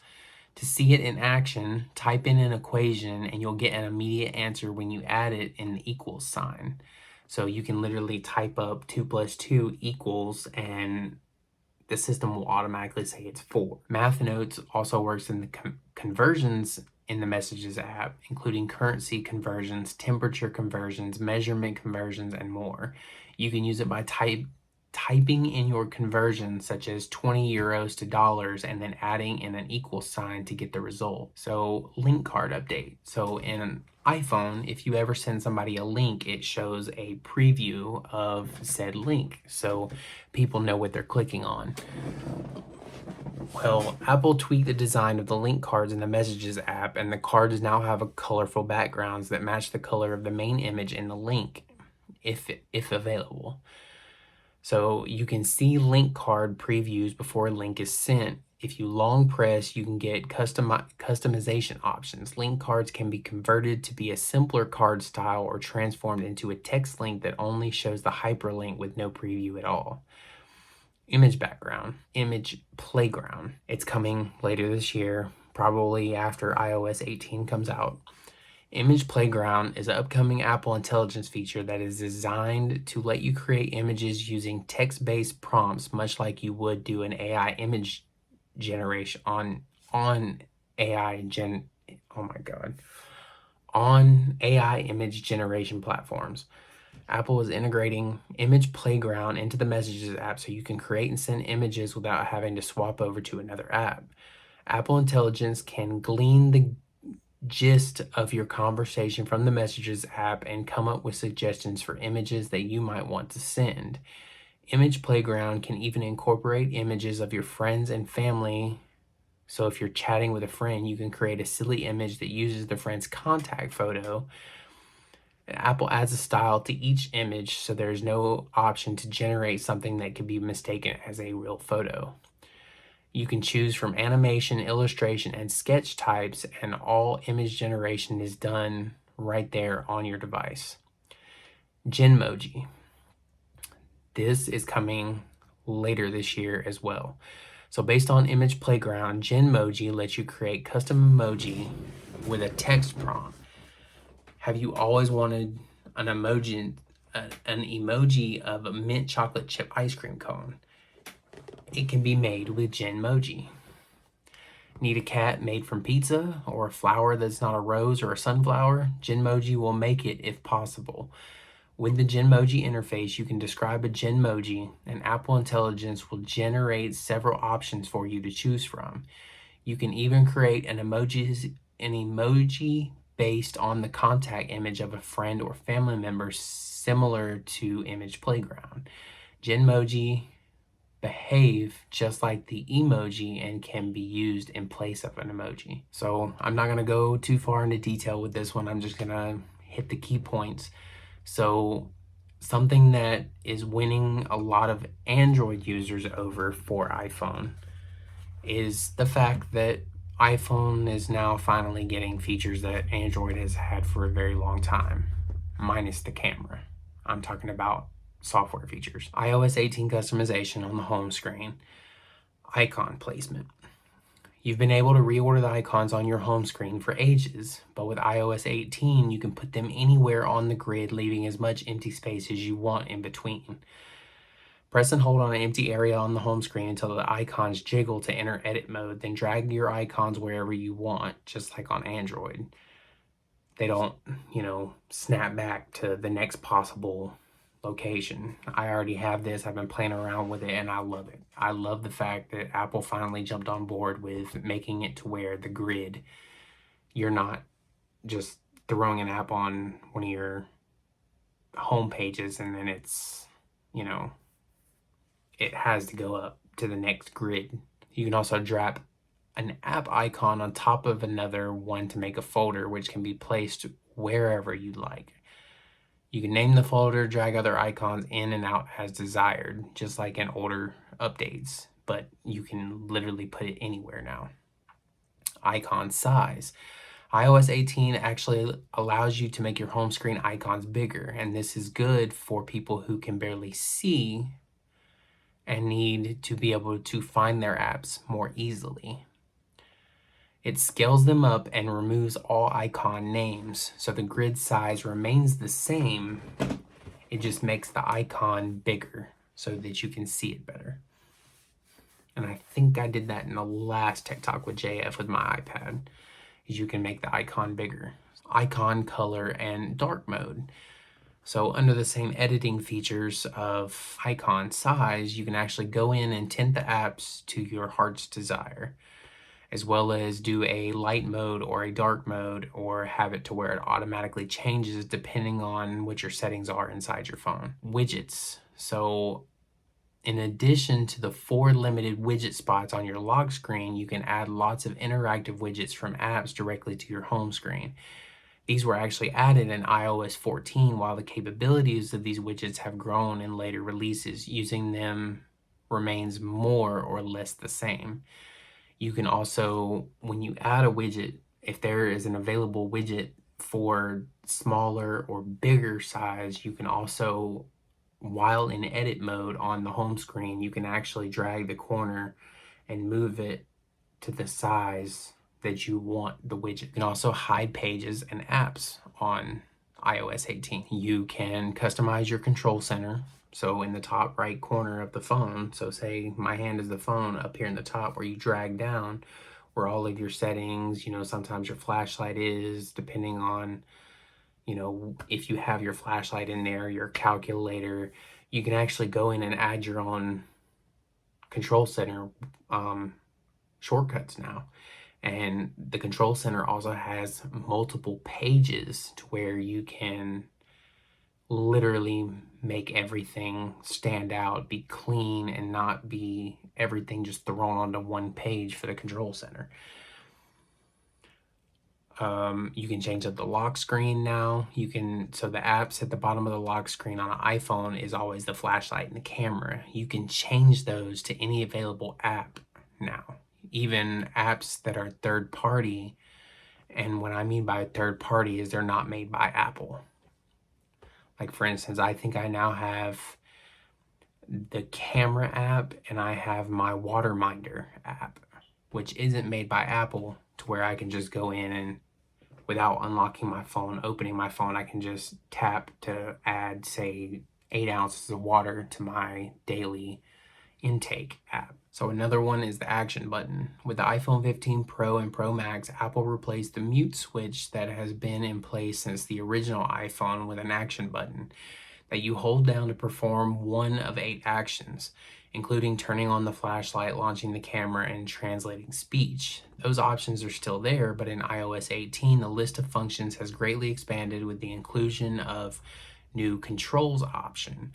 To see it in action, type in an equation and you'll get an immediate answer when you add it in the equals sign. So you can literally type up 2 + 2 equals and the system will automatically say it's 4. Math Notes also works in the conversions in the Messages app, including currency conversions, temperature conversions, measurement conversions, and more. You can use it by typing in your conversion, such as 20 euros to dollars, and then adding in an equal sign to get the result. So link card update. So in an iPhone, if you ever send somebody a link, it shows a preview of said link so people know what they're clicking on. Well, Apple tweaked the design of the link cards in the Messages app, and the cards now have a colorful backgrounds that match the color of the main image in the link, if available. So you can see link card previews before a link is sent. If you long press, you can get customization options. Link cards can be converted to be a simpler card style or transformed into a text link that only shows the hyperlink with no preview at all. Image background, image playground. It's coming later this year, probably after iOS 18 comes out. Image Playground is an upcoming Apple Intelligence feature that is designed to let you create images using text-based prompts, much like you would do an AI image generation on AI image generation platforms. Apple is integrating Image Playground into the Messages app so you can create and send images without having to swap over to another app. Apple Intelligence can glean the gist of your conversation from the Messages app and come up with suggestions for images that you might want to send. Image Playground can even incorporate images of your friends and family. So if you're chatting with a friend, you can create a silly image that uses the friend's contact photo. Apple adds a style to each image, so there's no option to generate something that could be mistaken as a real photo. You can choose from animation, illustration, and sketch types, and all image generation is done right there on your device. Genmoji. This is coming later this year as well. So based on Image Playground, Genmoji lets you create custom emoji with a text prompt. Have you always wanted an emoji of a mint chocolate chip ice cream cone? It can be made with Genmoji. Need a cat made from pizza or a flower that's not a rose or a sunflower? Genmoji will make it if possible. With the Genmoji interface, you can describe a Genmoji, and Apple Intelligence will generate several options for you to choose from. You can even create an emoji based on the contact image of a friend or family member, similar to Image Playground. Genmoji behave just like the emoji and can be used in place of an emoji. So I'm not going to go too far into detail with this one. I'm just going to hit the key points. So something that is winning a lot of Android users over for iPhone is the fact that iPhone is now finally getting features that Android has had for a very long time, minus the camera. I'm talking about software features. iOS 18 customization on the home screen, icon placement. You've been able to reorder the icons on your home screen for ages, but with iOS 18, you can put them anywhere on the grid, leaving as much empty space as you want in between. Press and hold on an empty area on the home screen until the icons jiggle to enter edit mode, then drag your icons wherever you want, just like on Android. They don't, snap back to the next possible location. I already have this. I've been playing around with it and I love it. I love the fact that Apple finally jumped on board with making it to where the grid, you're not just throwing an app on one of your home pages and then it's, it has to go up to the next grid. You can also drop an app icon on top of another one to make a folder, which can be placed wherever you'd like. You can name the folder, drag other icons in and out as desired, just like in older updates, but you can literally put it anywhere now. Icon size. iOS 18 actually allows you to make your home screen icons bigger, and this is good for people who can barely see and need to be able to find their apps more easily. It scales them up and removes all icon names, so the grid size remains the same. It just makes the icon bigger so that you can see it better. And I think I did that in the last Tech Talk with JF with my iPad, is you can make the icon bigger. Icon color and dark mode. So under the same editing features of icon size, you can actually go in and tint the apps to your heart's desire, as well as do a light mode or a dark mode, or have it to where it automatically changes depending on what your settings are inside your phone. Widgets. So in addition to the 4 limited widget spots on your lock screen, you can add lots of interactive widgets from apps directly to your home screen. These were actually added in iOS 14, while the capabilities of these widgets have grown in later releases. Using them remains more or less the same. You can also, when you add a widget, if there is an available widget for smaller or bigger size, you can also, while in edit mode on the home screen, you can actually drag the corner and move it to the size that you want the widget. You can also hide pages and apps on iOS 18. You can customize your control center. So in the top right corner of the phone, so say my hand is the phone up here in the top, where you drag down where all of your settings, sometimes your flashlight is, depending on, You know, if you have your flashlight in there, your calculator, you can actually go in and add your own control center shortcuts now. And the control center also has multiple pages to where you can literally make everything stand out, be clean, and not be everything just thrown onto one page for the control center. You can change up the lock screen now. So the apps at the bottom of the lock screen on an iPhone is always the flashlight and the camera. You can change those to any available app now, even apps that are third party. And what I mean by third party is they're not made by Apple. Like, for instance, I think I now have the camera app and I have my water minder app, which isn't made by Apple, to where I can just go in and, without unlocking my phone, opening my phone, I can just tap to add, say, 8 ounces of water to my daily intake app. So another one is the action button. With the iPhone 15 Pro and Pro Max, Apple replaced the mute switch that has been in place since the original iPhone with an action button that you hold down to perform one of 8 actions, including turning on the flashlight, launching the camera, and translating speech. Those options are still there, but in iOS 18, the list of functions has greatly expanded with the inclusion of new controls option.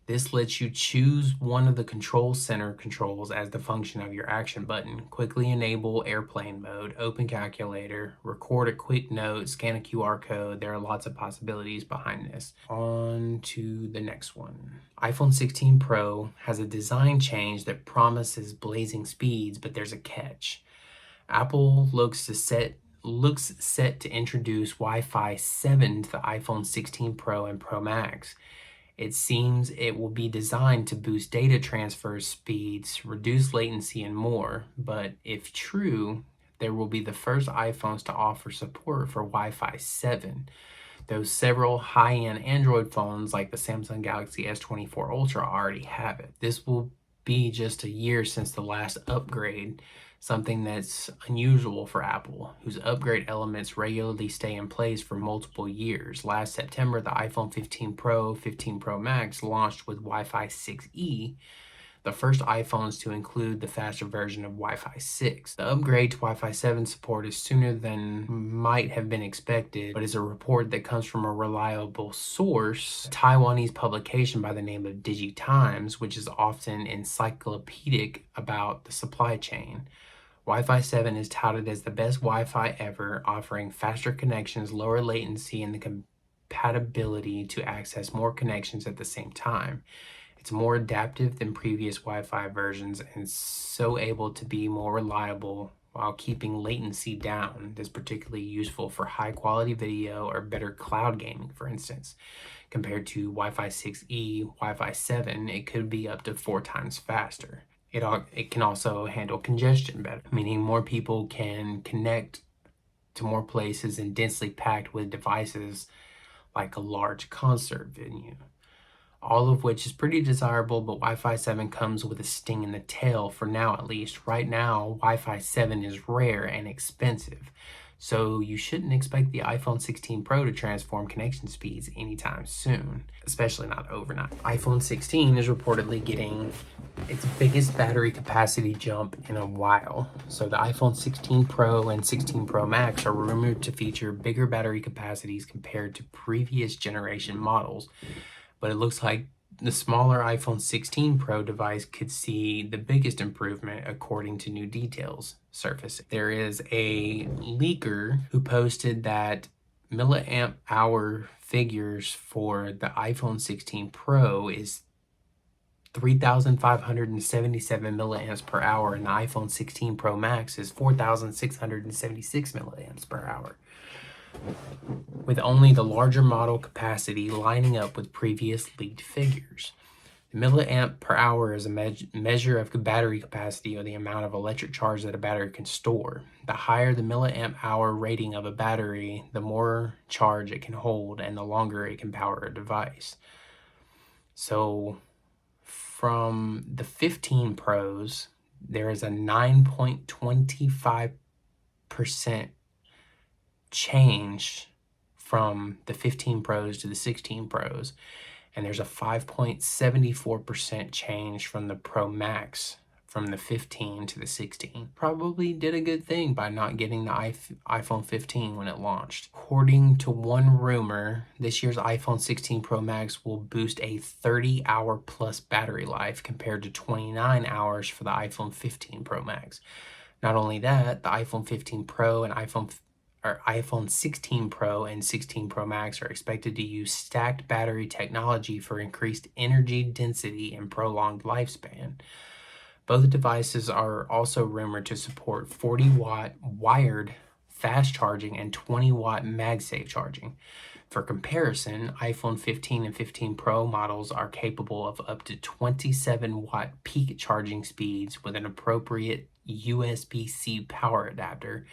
This lets you choose one of the control center controls as the function of your action button. Quickly enable airplane mode, open calculator, record a quick note, scan a QR code. There are lots of possibilities behind this. On to the next one. iPhone 16 Pro has a design change that promises blazing speeds, but there's a catch. Apple looks set to introduce Wi-Fi 7 to the iPhone 16 Pro and Pro Max. It seems it will be designed to boost data transfer speeds, reduce latency, and more. But if true, there will be the first iPhones to offer support for Wi-Fi 7. Though several high-end Android phones like the Samsung Galaxy S24 Ultra already have it. This will be just a year since the last upgrade, something that's unusual for Apple, whose upgrade elements regularly stay in place for multiple years. Last September, the iPhone 15 Pro, 15 Pro Max launched with Wi-Fi 6E, the first iPhones to include the faster version of Wi-Fi 6. The upgrade to Wi-Fi 7 support is sooner than might have been expected, but is a report that comes from a reliable source, a Taiwanese publication by the name of DigiTimes, which is often encyclopedic about the supply chain. Wi-Fi 7 is touted as the best Wi-Fi ever, offering faster connections, lower latency, and the compatibility to access more connections at the same time. It's more adaptive than previous Wi-Fi versions and so able to be more reliable while keeping latency down. This is particularly useful for high quality video or better cloud gaming, for instance. Compared to Wi-Fi 6E, Wi-Fi 7, it could be up to 4 times faster. It can also handle congestion better, meaning more people can connect to more places and densely packed with devices like a large concert venue. All of which is pretty desirable, but Wi-Fi 7 comes with a sting in the tail, for now at least. Right now, Wi-Fi 7 is rare and expensive, so you shouldn't expect the iPhone 16 Pro to transform connection speeds anytime soon, especially not overnight. iPhone 16 is reportedly getting its biggest battery capacity jump in a while. So the iPhone 16 Pro and 16 Pro Max are rumored to feature bigger battery capacities compared to previous generation models. But it looks like the smaller iPhone 16 Pro device could see the biggest improvement according to new details surfacing. There is a leaker who posted that milliamp hour figures for the iPhone 16 Pro is 3,577 milliamps per hour, and the iPhone 16 Pro Max is 4,676 milliamps per hour, with only the larger model capacity lining up with previous leaked figures. The milliamp per hour is a measure of battery capacity, or the amount of electric charge that a battery can store. The higher the milliamp hour rating of a battery, the more charge it can hold and the longer it can power a device. So from the 15 Pros, there is a 9.25% change from the 15 Pros to the 16 Pros, and there's a 5.74% change from the ProMax from the 15 to the 16. Probably did a good thing by not getting the iPhone 15 when it launched. According to one rumor, this year's iPhone 16 Pro Max will boost a 30-hour plus battery life compared to 29 hours for the iPhone 15 Pro Max. Not only that, the iPhone 15 Pro and iPhone 16 Pro and 16 Pro Max are expected to use stacked battery technology for increased energy density and prolonged lifespan. Both devices are also rumored to support 40-watt wired fast charging and 20-watt MagSafe charging. For comparison, iPhone 15 and 15 Pro models are capable of up to 27-watt peak charging speeds with an appropriate USB-C power adapter,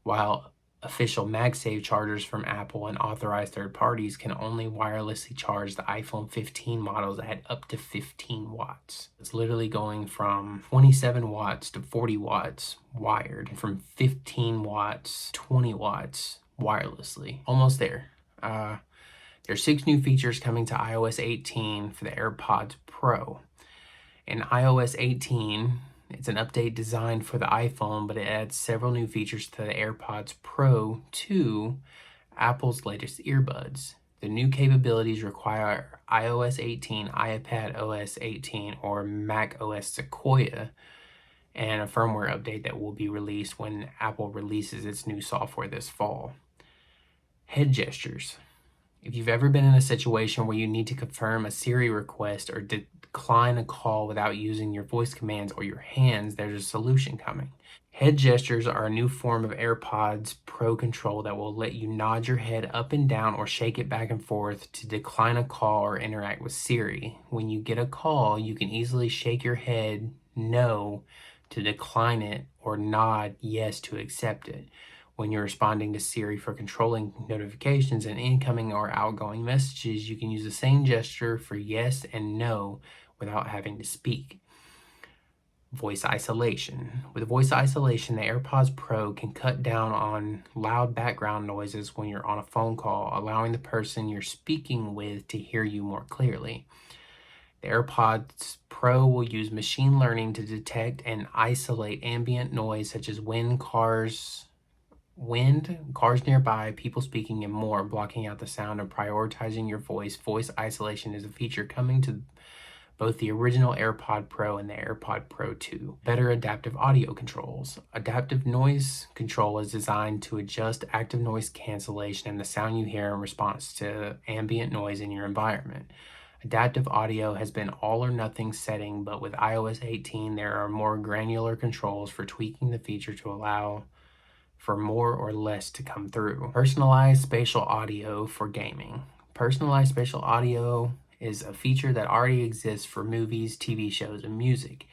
while official MagSafe chargers from Apple and authorized third parties can only wirelessly charge the iPhone 15 models at up to 15 watts. It's literally going from 27 watts to 40 watts wired, and from 15 watts, 20 watts wirelessly. Almost there. There's 6 new features coming to iOS 18 for the AirPods Pro. In iOS 18, it's an update designed for the iPhone, but it adds several new features to the AirPods Pro 2, Apple's latest earbuds. The new capabilities require iOS 18, iPad OS 18, or Mac OS Sequoia, and a firmware update that will be released when Apple releases its new software this fall. Head gestures. If you've ever been in a situation where you need to confirm a Siri request or decline a call without using your voice commands or your hands, there's a solution coming. Head gestures are a new form of AirPods Pro control that will let you nod your head up and down or shake it back and forth to decline a call or interact with Siri. When you get a call, you can easily shake your head no to decline it or nod yes to accept it. When you're responding to Siri for controlling notifications and incoming or outgoing messages, you can use the same gesture for yes and no without having to speak. Voice isolation. With voice isolation, the AirPods Pro can cut down on loud background noises when you're on a phone call, allowing the person you're speaking with to hear you more clearly. The AirPods Pro will use machine learning to detect and isolate ambient noise such as wind, cars nearby, people speaking, and more, blocking out the sound and prioritizing your voice. Voice isolation is a feature coming to both the original AirPod Pro and the AirPod Pro 2. Better adaptive audio controls. Adaptive noise control is designed to adjust active noise cancellation and the sound you hear in response to ambient noise in your environment. Adaptive audio has been all or nothing setting, but with iOS 18, there are more granular controls for tweaking the feature to allow for more or less to come through. Personalized spatial audio for gaming. Personalized spatial audio is a feature that already exists for movies, TV shows, and music.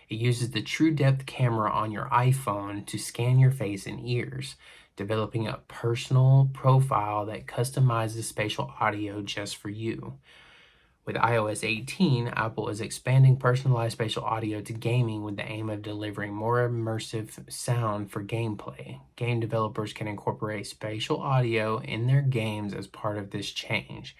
It uses the True Depth camera on your iPhone to scan your face and ears, developing a personal profile that customizes spatial audio just for you. With iOS 18, Apple is expanding personalized spatial audio to gaming with the aim of delivering more immersive sound for gameplay. Game developers can incorporate spatial audio in their games as part of this change.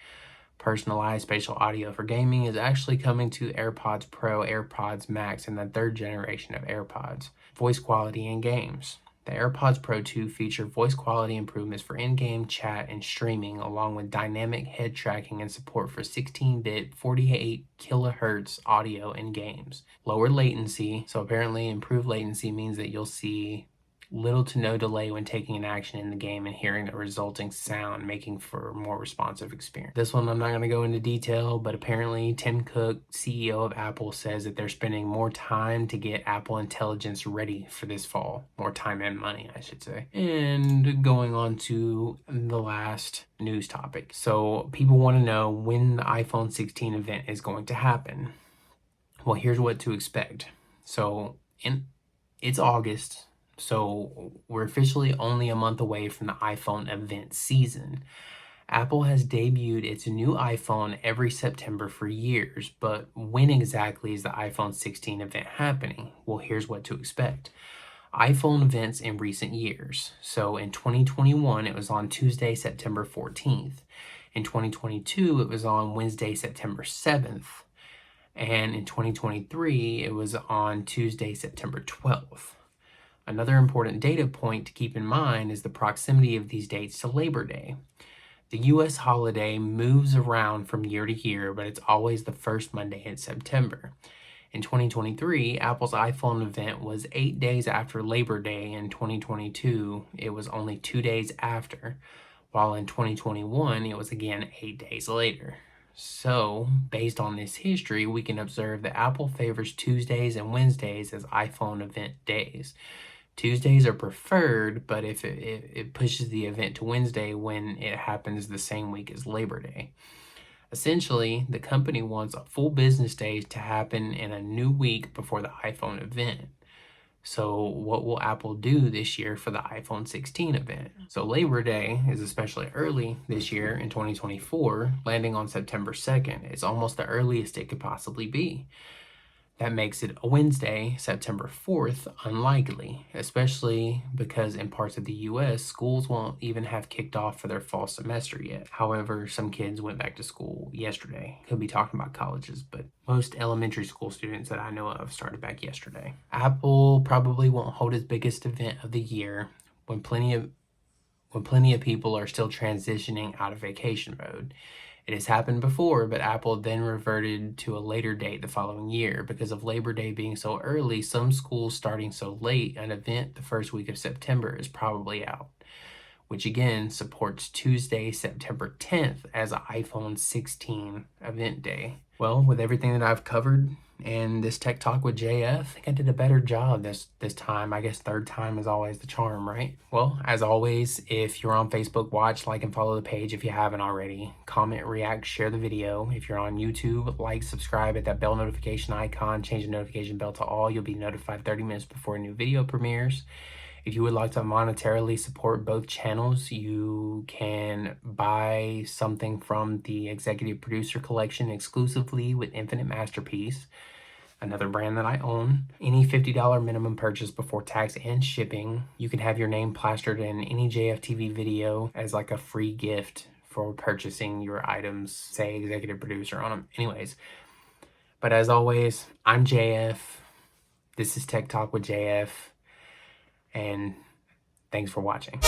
Personalized spatial audio for gaming is actually coming to AirPods Pro, AirPods Max, and the 3rd generation of AirPods. Voice quality in games. The AirPods Pro 2 feature voice quality improvements for in-game chat and streaming, along with dynamic head tracking and support for 16-bit 48 kilohertz audio in games. Lower latency. So apparently improved latency means that you'll see little to no delay when taking an action in the game and hearing the resulting sound, making for a more responsive experience. This one I'm not going to go into detail, but apparently Tim Cook, CEO of Apple, says that they're spending more time to get Apple Intelligence ready for this fall. More time and money, I should say. And going on to the last news topic. So people want to know when the iPhone 16 event is going to happen. Well, here's what to expect. So it's August. So we're officially only a month away from the iPhone event season. Apple has debuted its new iPhone every September for years, but when exactly is the iPhone 16 event happening? Well, here's what to expect. iPhone events in recent years. So in 2021, it was on Tuesday, September 14th. In 2022, it was on Wednesday, September 7th. And in 2023, it was on Tuesday, September 12th. Another important data point to keep in mind is the proximity of these dates to Labor Day. The US holiday moves around from year to year, but it's always the first Monday in September. In 2023, Apple's iPhone event was 8 days after Labor Day. In 2022, it was only 2 days after, while in 2021, it was again 8 days later. So, based on this history, we can observe that Apple favors Tuesdays and Wednesdays as iPhone event days. Tuesdays are preferred, but if it pushes the event to Wednesday when it happens the same week as Labor Day. Essentially, the company wants a full business day to happen in a new week before the iPhone event. So what will Apple do this year for the iPhone 16 event? So Labor Day is especially early this year in 2024, landing on September 2nd. It's almost the earliest it could possibly be. That makes it a Wednesday, September 4th, unlikely, especially because in parts of the US, schools won't even have kicked off for their fall semester yet. However, some kids went back to school yesterday. Could be talking about colleges, but most elementary school students that I know of started back yesterday. Apple probably won't hold its biggest event of the year when plenty of people are still transitioning out of vacation mode. It has happened before, but Apple then reverted to a later date the following year. Because of Labor Day being so early, some schools starting so late, an event the first week of September is probably out, which again supports Tuesday, September 10th as an iPhone 16 event day. Well, with everything that I've covered and this Tech Talk with JF, I think I did a better job this time. I guess third time is always the charm, right? Well, as always, if you're on Facebook, watch, like, and follow the page if you haven't already. Comment, react, share the video. If you're on YouTube, like, subscribe, hit that bell notification icon, change the notification bell to all. You'll be notified 30 minutes before a new video premieres. If you would like to monetarily support both channels, you can buy something from the Executive Producer Collection exclusively with Infinite Mast3rpiece, another brand that I own. Any $50 minimum purchase before tax and shipping. You can have your name plastered in any JFTV video as like a free gift for purchasing your items, say Executive Producer on them. Anyways, but as always, I'm JF. This is Tech Talk with JF. And thanks for watching.